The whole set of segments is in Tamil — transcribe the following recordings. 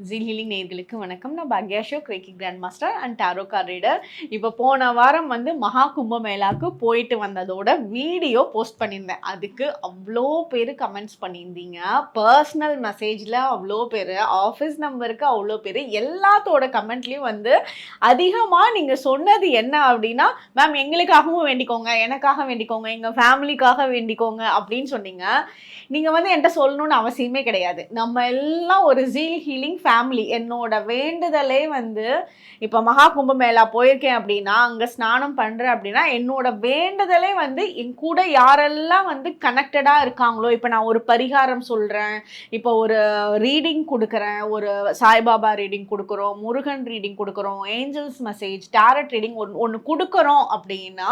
ஜீல் ஹீலிங் நேயர்களுக்கு வணக்கம். நான் பாக்யா Ashok, reiki grand master and tarot card reader. இப்போ போன வாரம் மகா கும்பமேளாக்கு போயிட்டு வந்ததோட வீடியோ போஸ்ட் பண்ணியிருந்தேன். அதுக்கு அவ்வளோ பேர் கமெண்ட்ஸ் பண்ணியிருந்தீங்க. பர்சனல் மெசேஜில் அவ்வளோ பேர், ஆஃபீஸ் நம்பருக்கு அவ்வளோ பேர், எல்லாத்தோட கமெண்ட்லேயும் அதிகமாக நீங்கள் சொன்னது என்ன அப்படின்னா, மேம் எங்களுக்காகவும் வேண்டிக்கோங்க, எனக்காக வேண்டிக்கோங்க, எங்கள் ஃபேமிலிக்காக வேண்டிக்கோங்க அப்படின்னு சொன்னீங்க. நீங்கள் என்கிட்ட சொல்லணும்னு அவசியமே கிடையாது. நம்ம எல்லாம் ஒரு ஜீல் ஹீலிங் ஃபேமிலி. என்னோட வேண்டுதலே இப்போ மகா கும்பமேளா போயிருக்கேன் அப்படின்னா, அங்கே ஸ்நானம் பண்ணுறேன் அப்படின்னா, என்னோட வேண்டுதலே என் கூட யாரெல்லாம் கனெக்டடாக இருக்காங்களோ, இப்போ நான் ஒரு பரிகாரம் சொல்கிறேன், இப்போ ஒரு ரீடிங் கொடுக்குறேன், ஒரு சாய்பாபா ரீடிங் கொடுக்குறோம், முருகன் ரீடிங் கொடுக்குறோம், ஏஞ்சல்ஸ் மெசேஜ், டேரட் ரீடிங் ஒன்று கொடுக்குறோம் அப்படின்னா,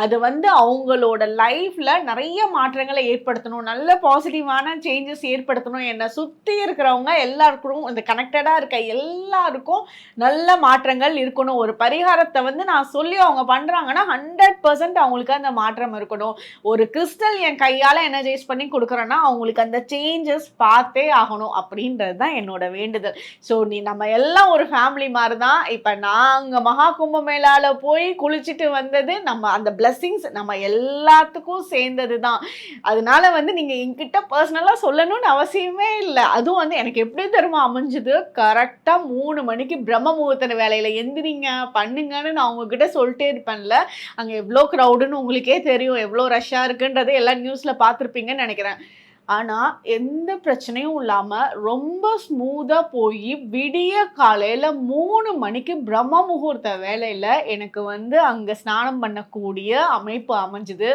அது அவங்களோட லைஃப்பில் நிறைய மாற்றங்களை ஏற்படுத்தணும், நல்ல பாசிட்டிவான சேஞ்சஸ் ஏற்படுத்தணும். என்னை சுற்றி இருக்கிறவங்க எல்லாருக்கும், இந்த கனெக்டடாக இருக்க எல்லாருக்கும் நல்ல மாற்றங்கள் இருக்கணும். ஒரு பரிகாரத்தை நான் சொல்லி அவங்க பண்ணுறாங்கன்னா 100% அவங்களுக்கு அந்த மாற்றம் இருக்கணும். ஒரு கிறிஸ்டல் என் கையால் எனர்ஜைஸ் பண்ணி கொடுக்குறேன்னா அவங்களுக்கு அந்த சேஞ்சஸ் பார்த்தே ஆகணும் அப்படின்றது தான் என்னோட வேண்டுதல். ஸோ நம்ம எல்லாம் ஒரு ஃபேமிலி மாதிரி தான். இப்போ நாங்கள் மகா கும்பமேளாவில் போய் குளிச்சுட்டு வந்தது நம்ம அந்த பிளெஸ்ஸிங்ஸ் நம்ம எல்லாத்துக்கும் சேர்ந்தது தான். அதனால நீங்கள் என்கிட்ட பர்சனலாக சொல்லணும்னு அவசியமே இல்லை. அதுவும் எனக்கு எப்படி தெரியுமா அமைஞ்சுது, கரெக்டாக 3 மணிக்கு பிரம்ம முகூர்த்த வேலையில் எந்திரிங்க பண்ணுங்கன்னு நான் உங்ககிட்ட சொல்லிட்டே இருப்பேன்ல. அங்கே எவ்வளோ க்ரௌடுன்னு உங்களுக்கே தெரியும், எவ்வளோ ரஷ்ஷாக இருக்குன்றது எல்லாம் நியூஸில் பார்த்துருப்பீங்கன்னு நினைக்கிறேன். ஆனால் எந்த பிரச்சனையும் இல்லாமல் ரொம்ப ஸ்மூத்தாக போய் விடிய காலையில் 3 மணிக்கு பிரம்ம முகூர்த்த வேலையில் எனக்கு அங்கே ஸ்நானம் பண்ணக்கூடிய அமைப்பு அமைஞ்சுது.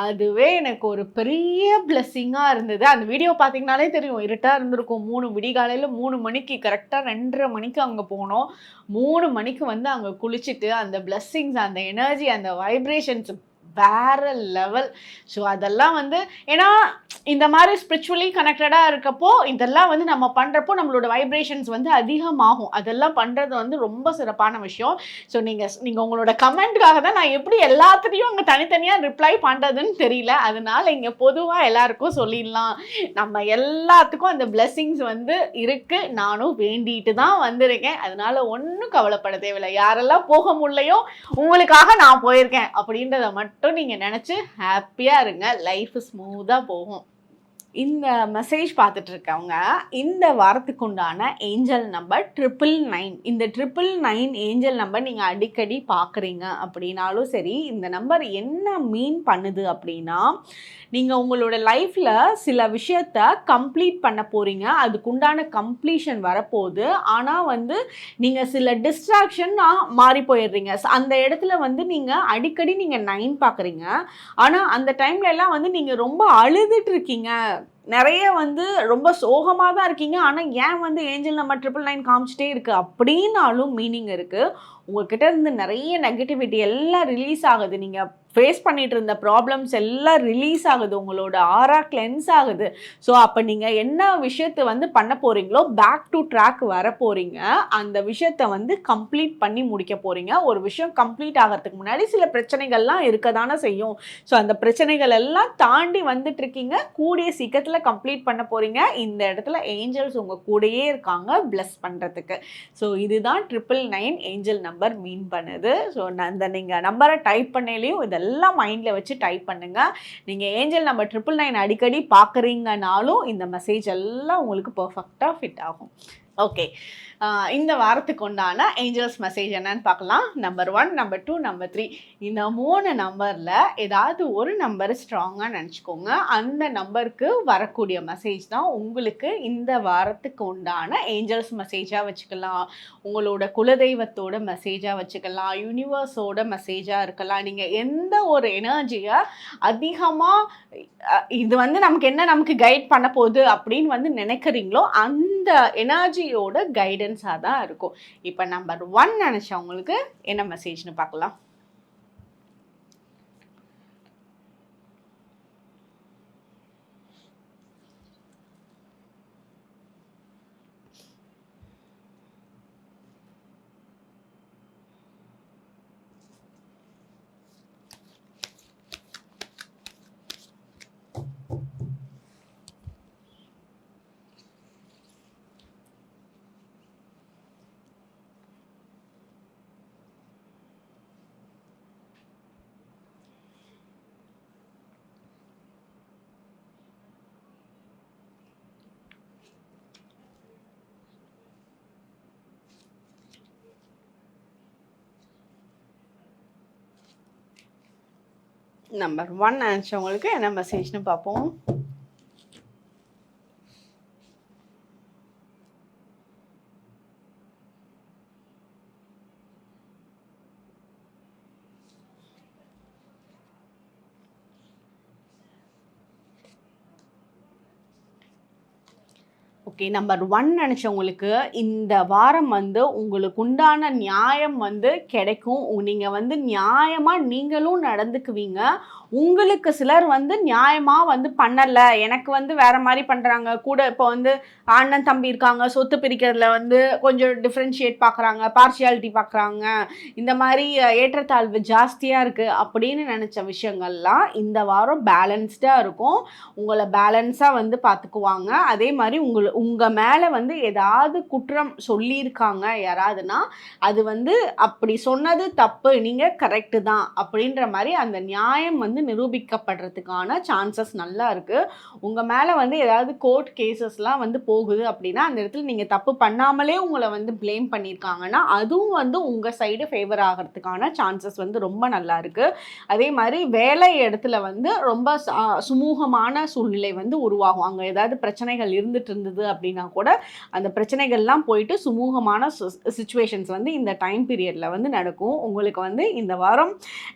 அதுவே எனக்கு ஒரு பெரிய பிளெஸ்ஸிங்காக இருந்தது. அந்த வீடியோ பார்த்தீங்கனாலே தெரியும், இருட்டாக இருந்திருக்கும். விடிகாலையில் 3 மணிக்கு கரெக்டாக 2:30 மணிக்கு அங்கே போனோம். 3 மணிக்கு அங்கே குளிச்சுட்டு அந்த பிளெஸ்ஸிங்ஸ், அந்த எனர்ஜி, அந்த வைப்ரேஷன்ஸ் வேற லெவல். ஸோ அதெல்லாம் ஏன்னா இந்த மாதிரி ஸ்பிரிச்சுவலி கனெக்டடாக இருக்கப்போ இதெல்லாம் நம்ம பண்ணுறப்போ நம்மளோட வைப்ரேஷன்ஸ் அதிகமாகும். அதெல்லாம் பண்ணுறது ரொம்ப சிறப்பான விஷயம். ஸோ நீங்கள் உங்களோட கமெண்ட்டுக்காக தான் நான் எப்படி எல்லாத்துலேயும் அங்கே தனித்தனியாக ரிப்ளை பண்ணுறதுன்னு தெரியல. அதனால இங்கே பொதுவாக எல்லாருக்கும் சொல்லிடலாம், நம்ம எல்லாத்துக்கும் அந்த பிளெஸ்ஸிங்ஸ் இருக்குது. நானும் வேண்டிட்டு தான் வந்திருக்கேன். அதனால ஒன்றும் கவலைப்பட தேவையில்லை. யாரெல்லாம் போக முடியலையோ உங்களுக்காக நான் போயிருக்கேன் அப்படின்றத மட்டும் நீங்கள் நினச்சி ஹாப்பியாக இருங்க. லைஃப் ஸ்மூத்தாக போகும். இந்த மெசேஜ் பார்த்துட்டு இருக்கவங்க இந்த வாரத்துக்கு உண்டான ஏஞ்சல் நம்பர் 999. இந்த 999 ஏஞ்சல் நம்பர் நீங்கள் அடிக்கடி பார்க்குறீங்க அப்படின்னாலும் சரி, இந்த நம்பர் என்ன மீன் பண்ணுது அப்படின்னா, நீங்கள் உங்களோட லைஃப்பில் சில விஷயத்த கம்ப்ளீட் பண்ண போகிறீங்க, அதுக்குண்டான கம்ப்ளீஷன் வரப்போகுது. ஆனால் நீங்கள் சில டிஸ்ட்ராக்ஷனாக மாறி போயிடுறீங்க. அந்த இடத்துல நீங்கள் அடிக்கடி நீங்கள் 9 பார்க்குறீங்க. ஆனால் அந்த டைம்ல எல்லாம் நீங்கள் ரொம்ப அழுதுட்டு இருக்கீங்க, நிறைய ரொம்ப சோகமாக தான் இருக்கீங்க. ஆனால் ஏன் ஏஞ்சல் நம்பர் 999 காமிச்சிட்டே இருக்குது அப்படின்னாலும் மீனிங் இருக்குது. உங்ககிட்ட இருந்து நிறைய நெகட்டிவிட்டி எல்லாம் ரிலீஸ் ஆகுது. நீங்கள் ஃபேஸ் பண்ணிட்டு இருந்த ப்ராப்ளம்ஸ் எல்லாம் ரிலீஸ் ஆகுது. உங்களோட ஆரா கிளென்ஸ் ஆகுது. ஸோ அப்போ நீங்கள் என்ன விஷயத்தை பண்ண போகிறீங்களோ பேக் டு ட்ராக் வர போகிறீங்க. அந்த விஷயத்தை கம்ப்ளீட் பண்ணி முடிக்க போகிறீங்க. ஒரு விஷயம் கம்ப்ளீட் ஆகிறதுக்கு முன்னாடி சில பிரச்சனைகள்லாம் இருக்க தானே செய்யும். ஸோ அந்த பிரச்சனைகள் எல்லாம் தாண்டி வந்துட்டுருக்கீங்க. கூடிய சீக்கிரத்தில் கம்ப்ளீட் பண்ண போகிறீங்க. இந்த இடத்துல ஏஞ்சல்ஸ் உங்கள் கூடயே இருக்காங்க பிளஸ் பண்ணுறதுக்கு. ஸோ இதுதான் 999 ஏஞ்சல் நம்பர் மீன் பண்ணுது. ஸோ அந்த நீங்கள் நம்பரை டைப் பண்ணலையும் இதெல்லாம் மைண்டில் வச்சு டைப் பண்ணுங்கள். நீங்கள் ஏஞ்சல் நம்பர் 999 அடிக்கடி பார்க்குறீங்கனாலும் இந்த மெசேஜ் எல்லாம் உங்களுக்கு பர்ஃபெக்டாக ஃபிட் ஆகும். ஓகே, இந்த வாரத்துக்கு உண்டான ஏஞ்சல்ஸ் மெசேஜ் என்னன்னு பார்க்கலாம். Number 1, number 2, number 3. இந்த 3 நம்பரில் ஏதாவது ஒரு நம்பர் ஸ்ட்ராங்காக நினச்சிக்கோங்க. அந்த நம்பருக்கு வரக்கூடிய மெசேஜ் தான் உங்களுக்கு இந்த வாரத்துக்கு உண்டான ஏஞ்சல்ஸ் மெசேஜாக வச்சுக்கலாம், உங்களோட குலதெய்வத்தோட மெசேஜாக வச்சுக்கலாம், யூனிவர்ஸோட மெசேஜாக இருக்கலாம். நீங்கள் எந்த ஒரு எனர்ஜியை அதிகமாக இது நமக்கு கைட் பண்ண போகுது அப்படின்னு நினைக்கிறீங்களோ அந்த எனர்ஜியோட கைடன்ஸாக தான் இருக்கும். இப்போ நம்பர் 1 நினச்சவங்களுக்கு என்ன மெசேஜ்னு பார்க்கலாம். நம்பர் 1 நினச்சவங்களுக்கு என்ன மெசேஜ்னு பார்ப்போம். ஓகே, நம்பர் 1 நினச்சவங்களுக்கு இந்த வாரம் வந்து உங்களுக்கு உண்டான நியாயம் வந்து கிடைக்கும். நீங்கள் வந்து நியாயமாக நீங்களும் நடந்துக்குவீங்க. உங்களுக்கு சிலர் வந்து நியாயமாக வந்து பண்ணலை, எனக்கு வந்து வேறு மாதிரி பண்ணுறாங்க கூட. இப்போ வந்து அண்ணன் தம்பி இருக்காங்க, சொத்து பிரிக்கிறதுல வந்து கொஞ்சம் டிஃப்ரென்ஷியேட் பார்க்குறாங்க, பார்ஷியாலிட்டி பார்க்குறாங்க, இந்த மாதிரி ஏற்றத்தாழ்வு ஜாஸ்தியாக இருக்குது அப்படின்னு நினச்ச விஷயங்கள்லாம் இந்த வாரம் பேலன்ஸ்டாக இருக்கும். உங்களை பேலன்ஸாக வந்து பார்த்துக்குவாங்க. அதே மாதிரி உங்கள் மேலே வந்து ஏதாவது குற்றம் சொல்லியிருக்காங்க யாராவதுன்னா, அது வந்து அப்படி சொன்னது தப்பு, நீங்கள் கரெக்டு தான் அப்படின்ற மாதிரி அந்த நியாயம் வந்து நிரூபிக்கப்படுறதுக்கான சான்சஸ் நல்லா இருக்குது. உங்கள் மேலே வந்து ஏதாவது கோர்ட் கேசஸ்லாம் வந்து போகுது அப்படின்னா, அந்த இடத்துல நீங்கள் தப்பு பண்ணாமலே உங்களை வந்து ப்ளேம் பண்ணியிருக்காங்கன்னா, அதுவும் வந்து உங்கள் சைடு ஃபேவர் ஆகிறதுக்கான சான்சஸ் வந்து ரொம்ப நல்லா இருக்குது. அதே மாதிரி வேலை இடத்துல வந்து ரொம்ப சுமூகமான சூழ்நிலை வந்து உருவாகும். அங்கே ஏதாவது பிரச்சனைகள் இருந்துட்டு இருந்தது அப்படின்னா கூட அந்த பிரச்சனைகள்லாம் போயிட்டு சுமூகமான சிச்சுவேஷன்ஸ் வந்து இந்த டைம் பீரியடில் வந்து நடக்கும். உங்களுக்கு வந்து இந்த வாரம்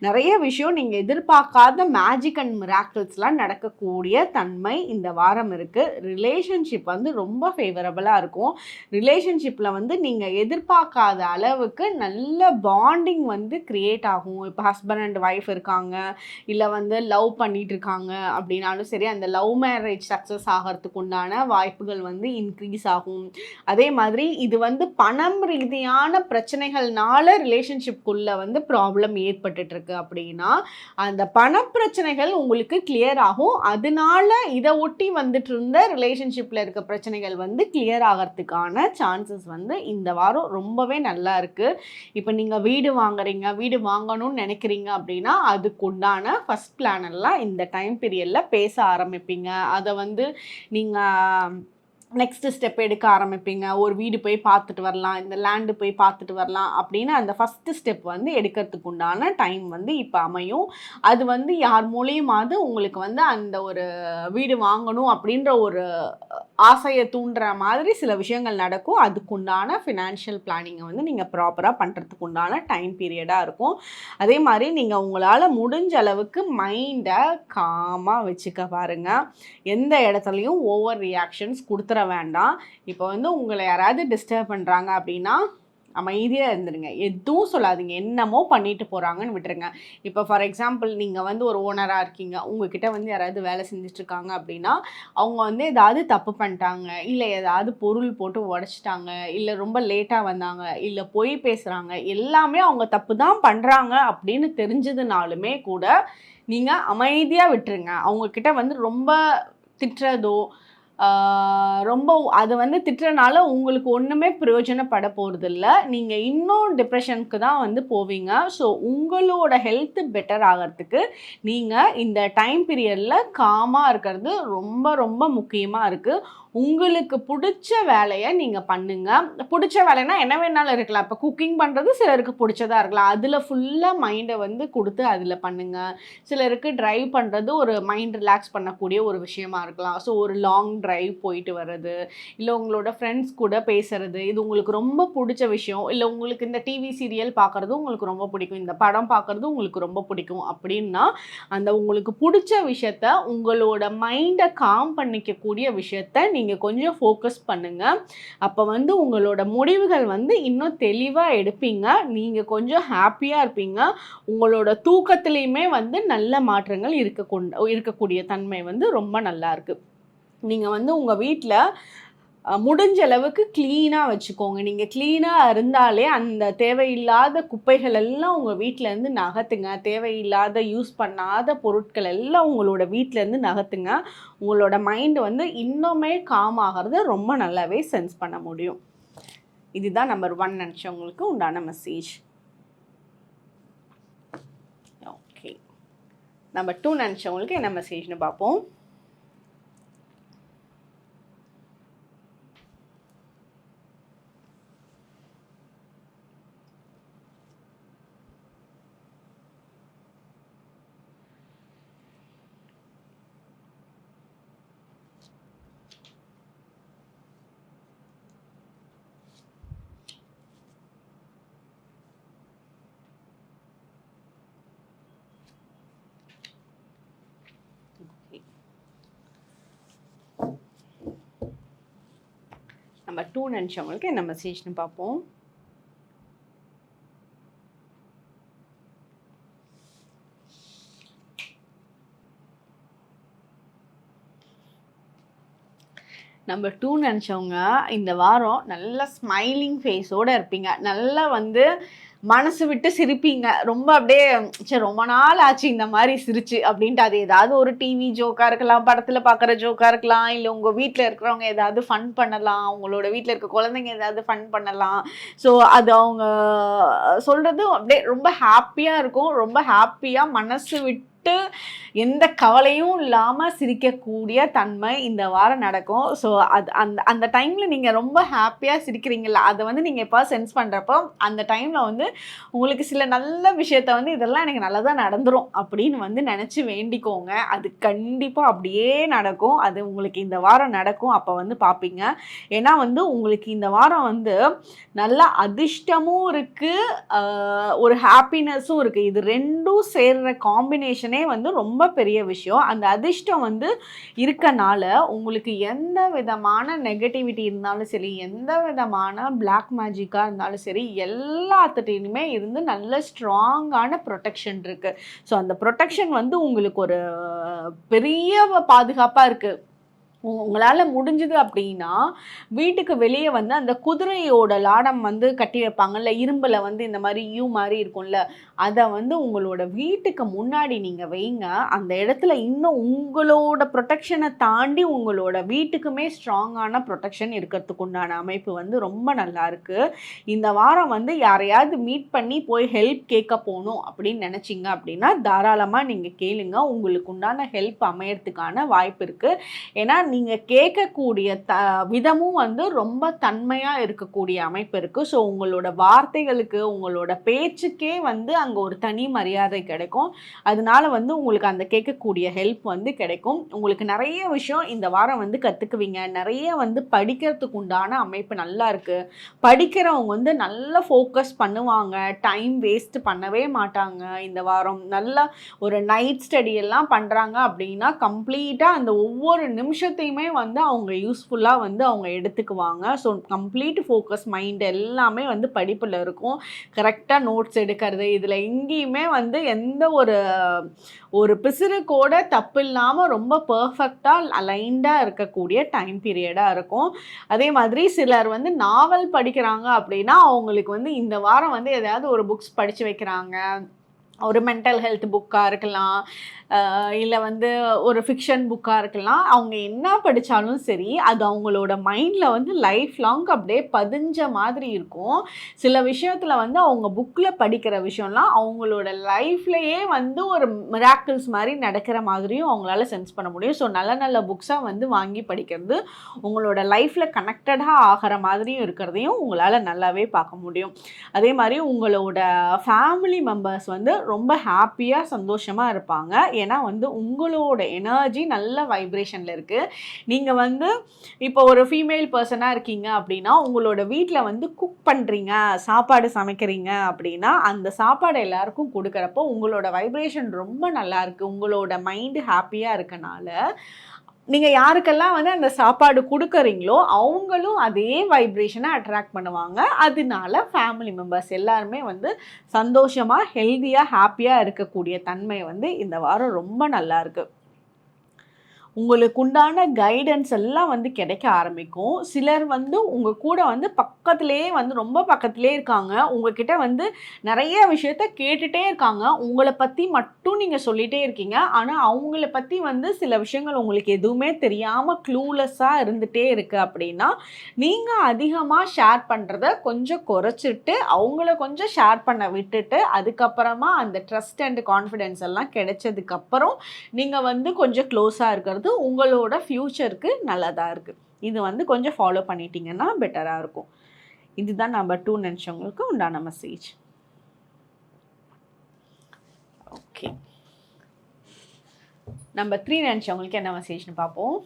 நிறைய விஷயம் நீங்கள் எதிர்பார்க்காத மேஜிக் அண்ட் மிராக்கிள்ஸ்லாம் நடக்கக்கூடிய தன்மை இந்த வாரம் இருக்குது. ரிலேஷன்ஷிப் வந்து ரொம்ப ஃபேவரபுளாக இருக்கும். ரிலேஷன்ஷிப்பில் வந்து நீங்கள் எதிர்பார்க்காத அளவுக்கு நல்ல பாண்டிங் வந்து க்ரியேட் ஆகும். இப்போ ஹஸ்பண்ட் அண்ட் ஒய்ஃப் இருக்காங்க, இல்லை வந்து லவ் பண்ணிட்டு இருக்காங்க அப்படின்னாலும் சரி, அந்த லவ் மேரேஜ் சக்ஸஸ் ஆகிறதுக்கு உண்டான வாய்ப்புகள் வந்து இன்க்ரீஸ் ஆகும். அதே மாதிரி இது வந்து பணம் ரீதியான பிரச்சனைகள்னால ரிலேஷன்ஷிப்குள்ளே வந்து ப்ராப்ளம் ஏற்பட்டுருக்கு அப்படின்னா, அந்த பணப்பிரச்சனைகள் உங்களுக்கு கிளியர் ஆகும். அதனால இதை ஒட்டி வந்துட்டு இருந்த ரிலேஷன்ஷிப்பில் இருக்க பிரச்சனைகள் வந்து கிளியர் ஆகிறதுக்கான சான்சஸ் வந்து இந்த வாரம் ரொம்பவே நல்லா இருக்குது. இப்போ நீங்கள் வீடு வாங்குறீங்க, வீடு வாங்கணும்னு நினைக்கிறீங்க அப்படின்னா, அதுக்கு உண்டான ஃபஸ்ட் பிளான் எல்லாம் இந்த டைம் பீரியடில் பேச ஆரம்பிப்பீங்க. அதை வந்து நீங்கள் நெக்ஸ்ட்டு ஸ்டெப் எடுக்க ஆரம்பிப்பீங்க. ஒரு வீடு போய் பார்த்துட்டு வரலாம், இந்த லேண்டு போய் பார்த்துட்டு வரலாம் அப்படின்னு அந்த ஃபஸ்ட்டு ஸ்டெப் வந்து எடுக்கிறதுக்கு உண்டான டைம் வந்து இப்போ அமையும். அது வந்து யார் மூலியமாவது உங்களுக்கு வந்து அந்த ஒரு வீடு வாங்கணும் அப்படின்ற ஒரு ஆசையை தூண்டுற மாதிரி சில விஷயங்கள் நடக்கும். அதுக்குண்டான ஃபினான்ஷியல் பிளானிங்கை வந்து நீங்கள் ப்ராப்பராக பண்ணுறதுக்கு உண்டான டைம் பீரியடாக இருக்கும். அதே மாதிரி நீங்கள் உங்களால் முடிஞ்ச அளவுக்கு மைண்டை காமாக வச்சுக்க பாருங்கள். எந்த இடத்துலையும் ஓவர் ரியாக்ஷன்ஸ் கொடுத்துற வேண்டாம். இப்போ வந்து உங்களை யாராவது டிஸ்டர்ப் பண்ணுறாங்க அப்படின்னா அமைதியாக இருந்துருங்க, எதுவும் சொல்லாதீங்க, என்னமோ பண்ணிட்டு போகிறாங்கன்னு விட்டுருங்க. இப்போ ஃபார் எக்ஸாம்பிள் நீங்கள் வந்து ஒரு ஓனராக இருக்கீங்க, உங்ககிட்ட வந்து யாராவது வேலை செஞ்சிட்ருக்காங்க அப்படின்னா, அவங்க வந்து ஏதாவது தப்பு பண்ணிட்டாங்க, இல்லை ஏதாவது பொருள் போட்டு உடச்சிட்டாங்க, இல்லை ரொம்ப லேட்டாக வந்தாங்க, இல்லை பொய் பேசுகிறாங்க, எல்லாமே அவங்க தப்பு தான் பண்ணுறாங்க அப்படின்னு தெரிஞ்சதுனாலுமே கூட நீங்கள் அமைதியாக விட்டுருங்க. அவங்கக்கிட்ட வந்து ரொம்ப திட்டுறதோ ரொம்ப அதை வந்து திட்டுறனால உங்களுக்கு ஒன்றுமே பிரயோஜனப்பட போகிறதில்ல. நீங்கள் இன்னும் டிப்ரெஷனுக்கு தான் வந்து போவீங்க. ஸோ உங்களோட ஹெல்த்து பெட்டர் ஆகிறதுக்கு நீங்கள் இந்த டைம் பீரியடில் காமாக இருக்கிறது ரொம்ப ரொம்ப முக்கியமாக இருக்குது. உங்களுக்கு பிடிச்ச வேலையை நீங்கள் பண்ணுங்கள். பிடிச்ச வேலைன்னா என்ன வேணாலும் இருக்கலாம். இப்போ குக்கிங் பண்ணுறது சிலருக்கு பிடிச்சதாக இருக்கலாம், அதில் ஃபுல்லாக மைண்டை வந்து கொடுத்து அதில் பண்ணுங்கள். சிலருக்கு ட்ரைவ் பண்ணுறது ஒரு மைண்ட் ரிலாக்ஸ் பண்ணக்கூடிய ஒரு விஷயமா இருக்கலாம். ஸோ ஒரு லாங் ட்ரைவ் போயிட்டு வர்றது, இல்லை உங்களோட ஃப்ரெண்ட்ஸ் கூட பேசுறது, இது உங்களுக்கு ரொம்ப பிடிச்ச விஷயம். இல்லை உங்களுக்கு இந்த டிவி சீரியல் பார்க்குறது உங்களுக்கு ரொம்ப பிடிக்கும், இந்த படம் பார்க்குறது உங்களுக்கு ரொம்ப பிடிக்கும் அப்படின்னா, அந்த உங்களுக்கு பிடிச்ச விஷயத்த, உங்களோட மைண்டை காம் பண்ணிக்கக்கூடிய விஷயத்த நீங்கள் கொஞ்சம் ஃபோக்கஸ் பண்ணுங்கள். அப்போ வந்து உங்களோட முடிவுகள் வந்து இன்னும் தெளிவாக எடுப்பீங்க. நீங்கள் கொஞ்சம் ஹாப்பியாக இருப்பீங்க. உங்களோட தூக்கத்துலேயுமே வந்து நல்ல மாற்றங்கள் இருக்கக்கூடிய தன்மை வந்து ரொம்ப நல்லா இருக்குது. நீங்கள் வந்து உங்கள் வீட்டில் முடிஞ்ச அளவுக்கு க்ளீனாக வச்சுக்கோங்க. நீங்கள் க்ளீனாக இருந்தாலே அந்த தேவையில்லாத குப்பைகள் எல்லாம் உங்கள் வீட்டிலேருந்து நகர்த்துங்க. தேவையில்லாத யூஸ் பண்ணாத பொருட்கள் எல்லாம் உங்களோட வீட்டிலேருந்து நகர்த்துங்க. உங்களோட மைண்டு வந்து இன்னுமே காம் ஆகிறத ரொம்ப நல்லாவே சென்ஸ் பண்ண முடியும். இதுதான் நம்பர் 1 நினச்சவங்களுக்கு உண்டான மெசேஜ். ஓகே, நம்பர் 2 நினச்சவங்களுக்கு என்ன மெசேஜ்னு பார்ப்போம். நம்பர் 2 நினச்சவங்களுக்கு என்ன மெசேஜ்னு பார்ப்போம். நம்பர் 2 நினச்சவங்க இந்த வாரம் நல்ல ஸ்மைலிங் ஃபேஸோடு இருப்பீங்க. நல்லா வந்து மனசு விட்டு சிரிப்பீங்க. ரொம்ப அப்படியே சரி ரொம்ப நாள் ஆச்சு இந்த மாதிரி சிரிச்சு அப்படின்ட்டு, அது ஏதாவது ஒரு டிவி ஜோக்காக இருக்கலாம், படத்தில் பார்க்குற ஜோக்காக இருக்கலாம், இல்லை உங்கள் வீட்டில் இருக்கிறவங்க ஏதாவது ஃபன் பண்ணலாம், உங்களோட வீட்டில் இருக்க குழந்தைங்க ஏதாவது ஃபன் பண்ணலாம். ஸோ அது அவங்க சொல்கிறது அப்படியே ரொம்ப ஹாப்பியாக இருக்கும். ரொம்ப ஹாப்பியாக மனசு விட்டு எந்த கவலையும் இல்லாமல் சிரிக்கக்கூடிய தன்மை இந்த வாரம் நடக்கும். ஸோ அது அந்த அந்த டைமில் நீங்கள் ரொம்ப ஹாப்பியாக சிரிக்கிறீங்களா, அதை வந்து நீங்கள் எப்போ சென்ஸ் பண்ணுறப்போ அந்த டைமில் வந்து உங்களுக்கு சில நல்ல விஷயத்த வந்து இதெல்லாம் எனக்கு நல்லதாக நடந்துரும் அப்படின்னு வந்து நினச்சி வேண்டிக்கோங்க. அது கண்டிப்பாக அப்படியே நடக்கும். அது உங்களுக்கு இந்த வாரம் நடக்கும். அப்போ வந்து பார்ப்பீங்க. ஏன்னா வந்து உங்களுக்கு இந்த வாரம் வந்து நல்ல அதிர்ஷ்டமும் இருக்குது, ஒரு ஹாப்பினஸும் இருக்குது. இது ரெண்டும் சேர்கிற காம்பினேஷனே வந்து ரொம்ப பெரிய விஷயம். அந்த அதிர்ஷ்டம் வந்து இருக்கனால உங்களுக்கு எந்த விதமான நெகட்டிவிட்டி இருந்தாலும் சரி, எந்த விதமான பிளாக் மேஜிக்காக இருந்தாலும் சரி, எல்லாத்துட்டையுமே இருந்து நல்ல ஸ்ட்ராங்கான ப்ரொடெக்ஷன் இருக்குது. ஸோ அந்த ப்ரொடெக்ஷன் வந்து உங்களுக்கு ஒரு பெரிய பாதுகாப்பாக இருக்குது. உங்களால் முடிஞ்சுது அப்படின்னா வீட்டுக்கு வெளியே வந்து அந்த குதிரையோட லாடம் வந்து கட்டி வைப்பாங்கல்ல, இரும்பில் வந்து இந்த மாதிரி யூ மாதிரி இருக்கும்ல, அதை வந்து உங்களோட வீட்டுக்கு முன்னாடி நீங்கள் வைங்க. அந்த இடத்துல இன்னும் உங்களோட ப்ரொடெக்ஷனை தாண்டி உங்களோட வீட்டுக்குமே ஸ்ட்ராங்கான ப்ரொடெக்ஷன் இருக்கிறதுக்கு உண்டான அமைப்பு வந்து ரொம்ப நல்லா இருக்குது. இந்த வாரம் வந்து யாரையாவது மீட் பண்ணி போய் ஹெல்ப் கேட்க போகணும் அப்படின்னு நினச்சிங்க அப்படின்னா தாராளமாக நீங்கள் கேளுங்க. உங்களுக்கு உண்டான ஹெல்ப் அமையறதுக்கான வாய்ப்பு இருக்குது. ஏன்னா நீங்கள் கேட்கக்கூடிய விதமும் வந்து ரொம்ப தன்மையாக இருக்கக்கூடிய அமைப்பு இருக்குது. ஸோ உங்களோட வார்த்தைகளுக்கு உங்களோட பேச்சுக்கே வந்து அங்கே ஒரு தனி மரியாதை கிடைக்கும். அதனால வந்து உங்களுக்கு அந்த கேட்கக்கூடிய ஹெல்ப் வந்து கிடைக்கும். உங்களுக்கு நிறைய விஷயம் இந்த வாரம் வந்து கற்றுக்குவீங்க. நிறைய வந்து படிக்கிறதுக்கு உண்டான அமைப்பு நல்லா இருக்குது. படிக்கிறவங்க வந்து நல்லா ஃபோக்கஸ் பண்ணுவாங்க, டைம் வேஸ்ட் பண்ணவே மாட்டாங்க. இந்த வாரம் நல்லா ஒரு நைட் ஸ்டடி எல்லாம் பண்ணுறாங்க அப்படின்னா கம்ப்ளீட்டாக அந்த ஒவ்வொரு நிமிஷத்தையுமே வந்து அவங்க யூஸ்ஃபுல்லாக வந்து அவங்க எடுத்துக்குவாங்க. ஸோ கம்ப்ளீட் ஃபோக்கஸ் மைண்ட் எல்லாமே வந்து படிப்பில் இருக்கும். கரெக்டாக நோட்ஸ் எடுக்கிறது, இதில் எங்கேயுமே வந்து எந்த ஒரு பிசிறு கூட தப்பு இல்லாமல் ரொம்ப பர்ஃபெக்டாக அலைண்டாக இருக்கக்கூடிய டைம் பீரியடாக இருக்கும். அதே மாதிரி சிலர் வந்து நாவல் படிக்கிறாங்க அப்படின்னா அவங்களுக்கு வந்து இந்த வாரம் வந்து எதாவது ஒரு புக்ஸ் படித்து வைக்கிறாங்க. ஒரு மென்டல் ஹெல்த் புக்காக இருக்கலாம், இல்லை வந்து ஒரு ஃபிக்ஷன் புக்காக இருக்கலாம். அவங்க என்ன படித்தாலும் சரி அது அவங்களோட மைண்டில் வந்து லைஃப் லாங் அப்படியே பதிஞ்ச மாதிரி இருக்கும். சில விஷயத்தில் வந்து அவங்க புக்கில் படிக்கிற விஷயம்லாம் அவங்களோட லைஃப்லையே வந்து ஒரு மிராக்கிள்ஸ் மாதிரி நடக்கிற மாதிரியும் அவங்களால சென்ஸ் பண்ண முடியும். ஸோ நல்ல நல்ல புக்ஸாக வந்து வாங்கி படிக்கிறது உங்களோட லைஃப்பில் கனெக்டடாக ஆகிற மாதிரியும் இருக்கிறதையும் உங்களால் நல்லாவே பார்க்க முடியும். அதே மாதிரி உங்களோட ஃபேமிலி மெம்பர்ஸ் வந்து ரொம்ப ஹாப்பியாக சந்தோஷமாக இருப்பாங்க. ஏன்னா வந்து உங்களோட எனர்ஜி நல்ல வைப்ரேஷனில் இருக்குது. நீங்கள் வந்து இப்போ ஒரு ஃபீமேல் பர்சனாக இருக்கீங்க அப்படின்னா உங்களோட வீட்டில் வந்து குக் பண்ணுறீங்க, சாப்பாடு சமைக்கிறீங்க அப்படின்னா அந்த சாப்பாடு எல்லாருக்கும் கொடுக்குறப்போ உங்களோட வைப்ரேஷன் ரொம்ப நல்லா இருக்குது. உங்களோட மைண்டு ஹாப்பியாக இருக்கனால நீங்கள் யாருக்கெல்லாம் வந்து அந்த சாப்பாடு கொடுக்குறீங்களோ அவங்களும் அதே வைப்ரேஷனை அட்ராக்ட் பண்ணுவாங்க. அதனால ஃபேமிலி மெம்பர்ஸ் எல்லாருமே வந்து சந்தோஷமாக ஹெல்த்தியாக ஹாப்பியாக இருக்கக்கூடிய தன்மை வந்து இந்த வாரம் ரொம்ப நல்லா இருக்குது. உங்களுக்கு உண்டான கைடன்ஸ் எல்லாம் வந்து கிடைக்க ஆரம்பிக்கும். சிலர் வந்து உங்கள் கூட வந்து பக்கத்துலேயே வந்து ரொம்ப பக்கத்துலேயே இருக்காங்க. உங்ககிட்ட வந்து நிறைய விஷயத்த கேட்டுகிட்டே இருக்காங்க. உங்களை பற்றி மட்டும் நீங்கள் சொல்லிகிட்டே இருக்கீங்க. ஆனால் அவங்கள பற்றி வந்து சில விஷயங்கள் உங்களுக்கு எதுவுமே தெரியாமல் க்ளூலெஸ்ஸாக இருந்துகிட்டே இருக்குது அப்படின்னா நீங்கள் அதிகமாக ஷேர் பண்ணுறத கொஞ்சம் குறைச்சிட்டு அவங்கள கொஞ்சம் ஷேர் பண்ண விட்டுட்டு அதுக்கப்புறமா அந்த ட்ரஸ்ட் அண்ட் கான்ஃபிடென்ஸ் எல்லாம் கிடைச்சதுக்கப்புறம் நீங்கள் வந்து கொஞ்சம் க்ளோஸாக இருக்கிறது உங்களோட ஃப்யூச்சருக்கு நல்லதாக இருக்குது. இது வந்து கொஞ்சம் ஃபாலோ பண்ணிட்டீங்கன்னா பெட்டராக இருக்கும். இதுதான் நம்பர் 2 நினச்சவங்களுக்கு உண்டான மெசேஜ். ஓகே, நம்பர் 3 நினச்சவங்களுக்கு என்ன மெசேஜ்னு பார்ப்போம்.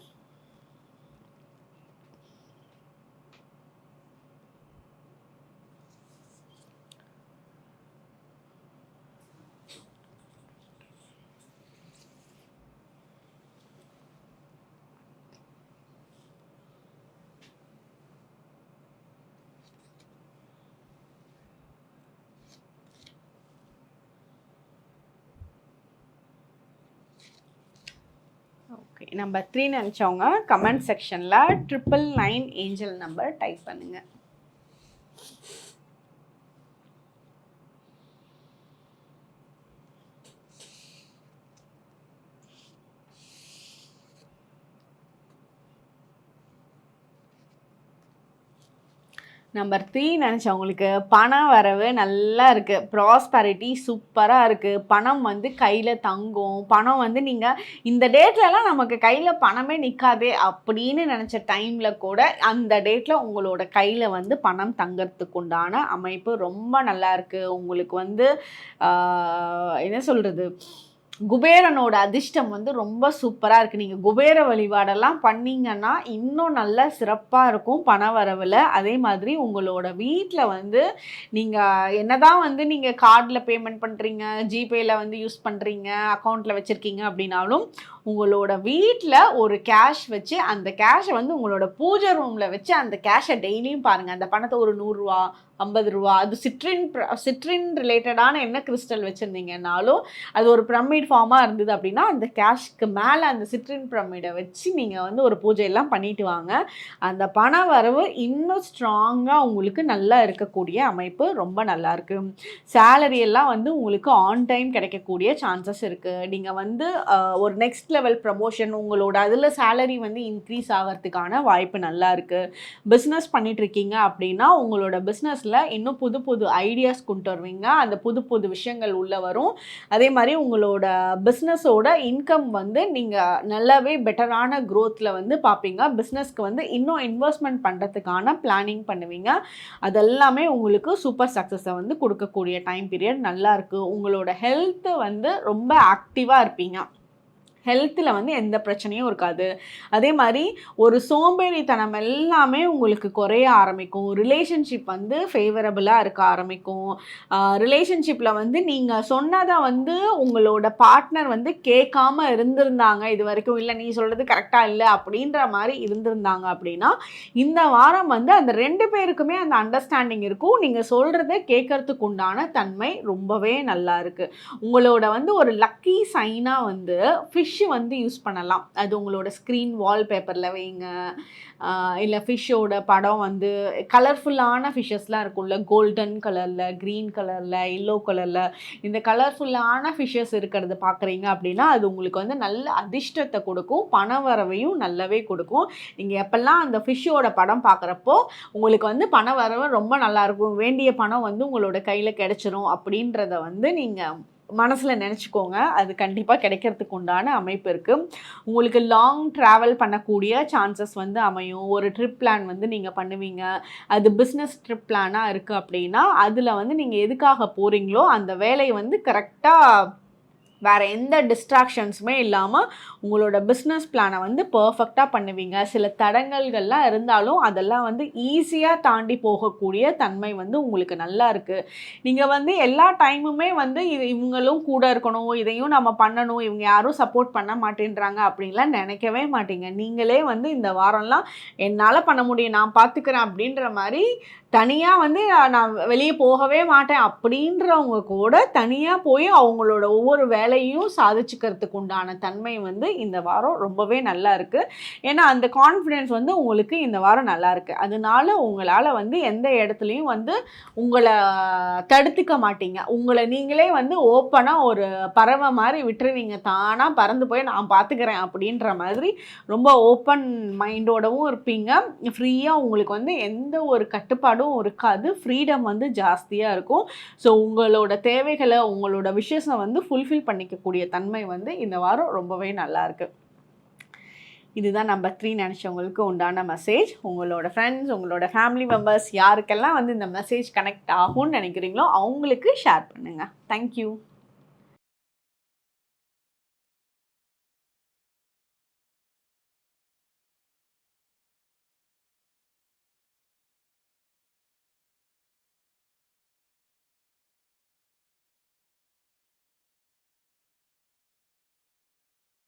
நம்பர் 3 நினச்சவங்க கமெண்ட் செக்ஷனில் 999 ஏஞ்சல் நம்பர் டைப் பண்ணுங்கள். நம்பர் 3 நினச்சவங்களுக்கு பண வரவு நல்லா இருக்குது, ப்ராஸ்பரிட்டி சூப்பராக இருக்குது, பணம் வந்து கையில் தங்கும், பணம் வந்து நீங்கள் இந்த டேட்லலாம் நமக்கு கையில் பணமே நிற்காதே அப்படின்னு நினச்ச டைமில் கூட அந்த டேட்டில் உங்களோட கையில் வந்து பணம் தங்கிறதுக்கு உண்டான அமைப்பு ரொம்ப நல்லா இருக்குது. உங்களுக்கு வந்து என்ன சொல்கிறது, குபேரனோட அதிர்ஷ்டம் வந்து ரொம்ப சூப்பராக இருக்குது. நீங்கள் குபேர வழிபாடெல்லாம் பண்ணிங்கன்னா இன்னும் நல்லா சிறப்பாக இருக்கும் பண வரவில். அதே மாதிரி உங்களோட வீட்டில் வந்து நீங்கள் என்னதான் வந்து நீங்கள் கார்டில் பேமெண்ட் பண்ணுறீங்க, ஜிபேயில் வந்து யூஸ் பண்ணுறீங்க, அக்கௌண்ட்டில் வச்சுருக்கீங்க அப்படின்னாலும் உங்களோட வீட்டில் ஒரு கேஷ் வச்சு அந்த கேஷை வந்து உங்களோட பூஜை ரூமில் வச்சு அந்த கேஷை டெய்லியும் பாருங்கள். அந்த பணத்தை ஒரு 100 ரூபா 50 ரூபா அது சிட்ரின் ரிலேட்டடான என்ன கிறிஸ்டல் வச்சுருந்தீங்கன்னாலும் அது ஒரு பிரமிட் ஃபார்மாக இருந்தது அப்படின்னா அந்த கேஷ்க்கு மேலே அந்த சிட்ரின் பிரமிடை வச்சு நீங்கள் வந்து ஒரு பூஜையெல்லாம் பண்ணிட்டு வாங்க. அந்த பண வரவு இன்னும் ஸ்ட்ராங்காக உங்களுக்கு நல்லா இருக்கக்கூடிய அமைப்பு ரொம்ப நல்லாயிருக்கு. சேலரி எல்லாம் வந்து உங்களுக்கு ஆன் டைம் கிடைக்கக்கூடிய சான்சஸ் இருக்குது. நீங்கள் வந்து ஒரு நெக்ஸ்ட் லெவல் ப்ரமோஷன் உங்களோட அதில் சேலரி வந்து இன்க்ரீஸ் ஆகிறதுக்கான வாய்ப்பு நல்லா இருக்குது. பிஸ்னஸ் பண்ணிகிட்ருக்கீங்க அப்படின்னா உங்களோட பிஸ்னஸில் இன்னும் புது புது ஐடியாஸ் கொண்டு வருவீங்க, அந்த புது புது விஷயங்கள் உள்ளே வரும். அதே மாதிரி உங்களோட பிஸ்னஸோட இன்கம் வந்து நீங்கள் நல்லாவே பெட்டரான க்ரோத்தில் வந்து பார்ப்பீங்க. பிஸ்னஸ்க்கு வந்து இன்னும் இன்வெஸ்ட்மெண்ட் பண்ணுறதுக்கான பிளானிங் பண்ணுவீங்க. அதெல்லாமே உங்களுக்கு சூப்பர் சக்ஸஸை வந்து கொடுக்கக்கூடிய டைம் பீரியட் நல்லா இருக்குது. உங்களோட ஹெல்த்து வந்து ரொம்ப ஆக்டிவாக இருப்பீங்க, ஹெல்த்தில் வந்து எந்த பிரச்சனையும் இருக்காது. அதே மாதிரி ஒரு சோம்பேறித்தனம் எல்லாமே உங்களுக்கு குறைய ஆரம்பிக்கும். ரிலேஷன்ஷிப் வந்து ஃபேவரபுளாக இருக்க ஆரம்பிக்கும். ரிலேஷன்ஷிப்பில் வந்து நீங்கள் சொன்னதை வந்து உங்களோட பார்ட்னர் வந்து கேட்காம இருந்திருந்தாங்க இது வரைக்கும், இல்லை நீ சொல்கிறது கரெக்டாக இல்லை அப்படின்ற மாதிரி இருந்திருந்தாங்க அப்படின்னா இந்த வாரம் வந்து அந்த 2 பேருக்குமே அந்த அண்டர்ஸ்டாண்டிங் இருக்கும். நீங்கள் சொல்கிறத கேட்கறதுக்கு உண்டான தன்மை ரொம்பவே நல்லா இருக்குது. உங்களோட வந்து ஒரு லக்கி சைனாக வந்து ஃபிஷ் வந்து யூஸ் பண்ணலாம். அது உங்களோட ஸ்க்ரீன் வால்பேப்பரில் வைங்க. இல்லை ஃபிஷ்ஷோட படம் வந்து கலர்ஃபுல்லான ஃபிஷ்ஷஸ்லாம் இருக்கும்ல, கோல்டன் கலரில், க்ரீன் கலரில், எல்லோ கலரில், இந்த கலர்ஃபுல்லான ஃபிஷ்ஷஸ் இருக்கிறது பார்க்குறீங்க அப்படின்னா அது உங்களுக்கு வந்து நல்ல அதிர்ஷ்டத்தை கொடுக்கும், பண வரவையும் நல்லாவே கொடுக்கும். நீங்கள் எப்போல்லாம் அந்த ஃபிஷ்ஷோட படம் பார்க்குறப்போ உங்களுக்கு வந்து பண வரவு ரொம்ப நல்லாயிருக்கும், வேண்டிய பணம் வந்து உங்களோட கையில் கிடைச்சிரும் அப்படின்றத வந்து நீங்கள் மனசில் நினச்சிக்கோங்க. அது கண்டிப்பாக கிடைக்கிறதுக்கு உண்டான அமைப்பு இருக்குது. உங்களுக்கு லாங் ட்ராவல் பண்ணக்கூடிய சான்சஸ் வந்து அமையும். ஒரு ட்ரிப் பிளான் வந்து நீங்கள் பண்ணுவீங்க, அது பிஸ்னஸ் ட்ரிப் பிளானாக இருக்குது அப்படின்னா அதில் வந்து நீங்கள் எதுக்காக போகிறீங்களோ அந்த வேலையை வந்து கரெக்டாக வேறு எந்த டிஸ்ட்ராக்ஷன்ஸுமே இல்லாமல் உங்களோட பிஸ்னஸ் பிளானை வந்து பர்ஃபெக்டாக பண்ணுவீங்க. சில தடங்கல்கள்லாம் இருந்தாலும் அதெல்லாம் வந்து ஈஸியாக தாண்டி போகக்கூடிய தன்மை வந்து உங்களுக்கு நல்லா இருக்குது. நீங்கள் வந்து எல்லா டைமுமே வந்து இவங்களும் கூட இருக்கணும், இதையும் நம்ம பண்ணணும், இவங்க யாரும் சப்போர்ட் பண்ண மாட்டேன்றாங்க அப்படின்லாம் நினைக்கவே மாட்டீங்க. நீங்களே வந்து இந்த வாரம்லாம் என்னால் பண்ண முடியும், நான் பார்த்துக்கிறேன் அப்படின்ற மாதிரி தனியாக வந்து நான் வெளியே போகவே மாட்டேன் அப்படின்றவங்க கூட தனியாக போய் அவங்களோட ஒவ்வொரு வேலையும் சாதிச்சுக்கிறதுக்கு உண்டான தன்மை வந்து இந்த வாரம் ரொம்பவே நல்லா இருக்குது. ஏன்னா அந்த கான்ஃபிடென்ஸ் வந்து உங்களுக்கு இந்த வாரம் நல்லா இருக்குது. அதனால உங்களால் வந்து எந்த இடத்துலையும் வந்து உங்களை தடுத்துக்க மாட்டீங்க. உங்களை நீங்களே வந்து ஓப்பனாக ஒரு பறவை மாதிரி விட்டுருவீங்க, தானாக பறந்து போய் நான் பார்த்துக்கிறேன் அப்படின்ற மாதிரி ரொம்ப ஓப்பன் மைண்டோடவும் இருப்பீங்க. ஃப்ரீயாக உங்களுக்கு வந்து எந்த ஒரு கட்டுப்பாடும் இருக்காது, ஃப்ரீடம் வந்து ஜாஸ்தியாக இருக்கும். ஸோ உங்களோட தேவைகளை உங்களோட விஷயத்தை வந்து ஃபுல்ஃபில் பண்ணிக்கக்கூடிய தன்மை வந்து இந்த வாரம் ரொம்பவே நல்லா இருக்கு. இதுதான் நம்பர் 3 நினச்சவங்களுக்கு உண்டான மெசேஜ். உங்களோட ஃப்ரெண்ட்ஸ், உங்களோட ஃபேமிலி மெம்பர்ஸ் யாருக்கெல்லாம் வந்து இந்த மெசேஜ் கனெக்ட் ஆகும்னு நினைக்கிறீங்களோ அவங்களுக்கு ஷேர் பண்ணுங்கள். தேங்க்யூ.